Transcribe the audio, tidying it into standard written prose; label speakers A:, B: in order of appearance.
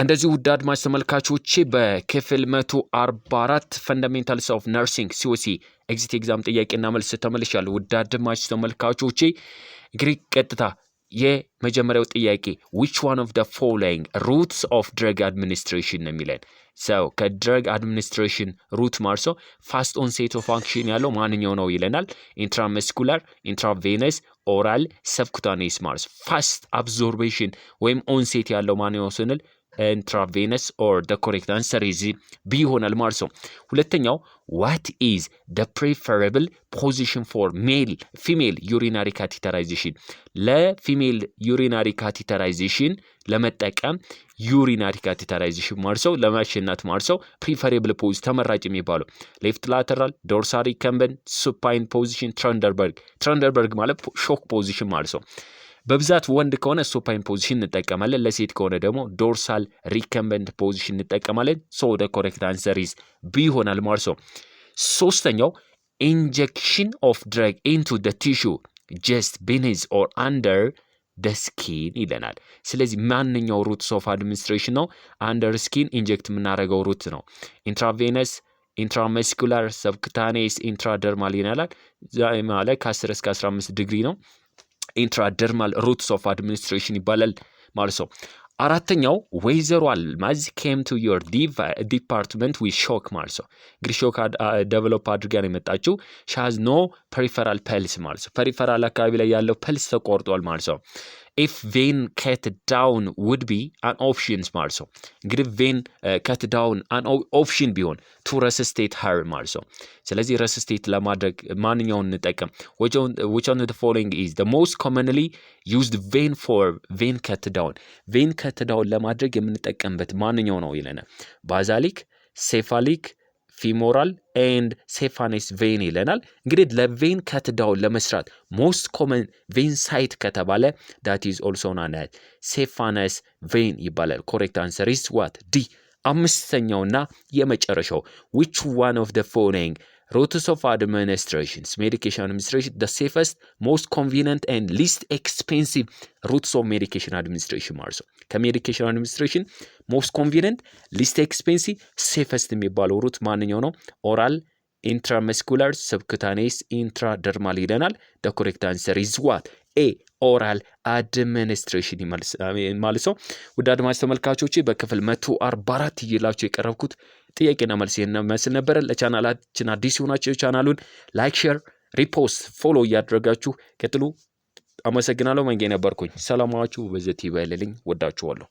A: እንደዚህ ውድ አድማጭ ተመልካቾቼ በክፍል 144 ፈንዳሜንታልስ ኦፍ ነርሲንግ ሲኦሲ ኤግዚት ኤግዛም ጥያቄና መልስ ተመልሻለሁ። ውድ አድማጭ ተመልካቾቼ እንግዲህ ቀጥታ የመጀመሪያው ጥያቄ which one of the following routes of drug administration ነው የሚለን። ከድረግ አድሚኒስትሬሽን ሩት ማርሶ ፋስት ኦንሴት ኦፍ አክሽን ያለው ማንኛው ነው ይለናል። ኢንትራመስኩላር፣ ኢንትራቬነስ፣ ኦራል፣ ሰብኩታኔስ ማርሶ ፋስት አብዞርቤሽን ወይም ኦንሴት ያለው ማንኛው ስንል intravenous or the correct answer is B ይሆናል ማለት ነው። ሁለተኛው what is the preferable position for female urinary catheterization ለፊሜል ዩሪናሪ ካቴተራይዜሽን ለመጠቀም ዩሪናሪ ካቴተራይዜሽን ማርሰው ለማሽናት ማርሰው preferable ፖዝ ተመራጭ የሚባለው ሌፍት ላተራል፣ ዶርሳል ሪከምበንት፣ ሱፓይን ፖዚሽን፣ ትረንደርበርግ ማለት ሾክ ፖዚሽን ማርሰው በብዛት ወንድ ከሆነ ሱፓይን ፖዚሽን እንጠቀማለን። ለሴት ከሆነ ደግሞ ዶርሳል ሪከምበንት ፖዚሽን እንጠቀማለን። ሶ the correct answer is B ይሆናል ማለት ነው። ሶስተኛው injection of drug into the tissue just beneath or under the skin ይለናል። ስለዚህ ማንኛው ሩትስ ኦፍ አድሚኒስትሬሽን ነው? under skin ኢንጀክት የምናደርገው ሩት ነው። ኢንትራቬነስ፣ ኢንትራመስኩላር፣ ሰብኩታኔስ፣ ኢንትራደርማል ይላል። ማለት ከ10 እስከ 15 ዲግሪ ነው። ኢንትራደርማል ሩትስ ኦፍ አድሚኒስትሬሽን ይባላል ማለት ነው። አራተኛው ወይዘሮ አልማዝ came to your department with shock ማለት ነው። እንግዲህ ሾክ ዴቨሎፕ አድርጋ ነው የመጣችው። she has no peripheral pulse ማለት ነው። ፐሪፈራል አካባቢ ላይ ያለው ፐልስ ተቆርጧል ማለት ነው። if vein cut down would be an option ማለት ነው። እንግዲህ vein cut down an option ቢሆን to resuscitate her ማለት ነው። ስለዚህ resuscitate ለማድረግ ማንኛውን እንጠቀም? which one of the following is the most commonly used vein for vein cut down vein cut down ለማድረግ የምንጠቀምበት ማንኛው ነው ይለናል። ባዛሊክ፣ ሴፋሊክ፣ ፊሞራል ኤንድ ሴፋኔስ ቬን ይለናል። እንግዲህ ለቬን ከት ዳውን ለመስራት ሞስት ኮመን ቬን ሳይት ከተባለ that is also known as ሴፋነስ ቬን ይባላል። ኮሬክት አንሰር is what D። አምስተኛውና የመጨረሻው which one of the following routes of administration medication administration the safest most convenient and least expensive routes of medication administration ማለት ነው። ከሜዲኬሽን አድሚኒስትሬሽን most convenient least expensive safest የሚባለው ሩት ማንኛው ነው? ኦራል፣ ኢንትራመስኩላር፣ ሰብኩታኔስ፣ ኢንትራደርማል ይለናል። the correct answer is what A ኦራል አድሚኒስትሬሽን ማለት ነው። ውድ አድማጭ ተመልካቾቼ በክፍል 144 ይላችሁ የቀረብኩት ጥያቄና መልስ መስል ነበር። ለቻናላችን አዲስ ሆናችሁ ቻናሉን ላይክ፣ ሼር፣ ሪፖስት፣ ፎሎ እያደረጋችሁ ቀጥሉ። አመሰግናለሁ። መንገይ ነበርኩኝ። ሰላማችሁ በዘት ይበልልኝ። ወዳችኋለሁ።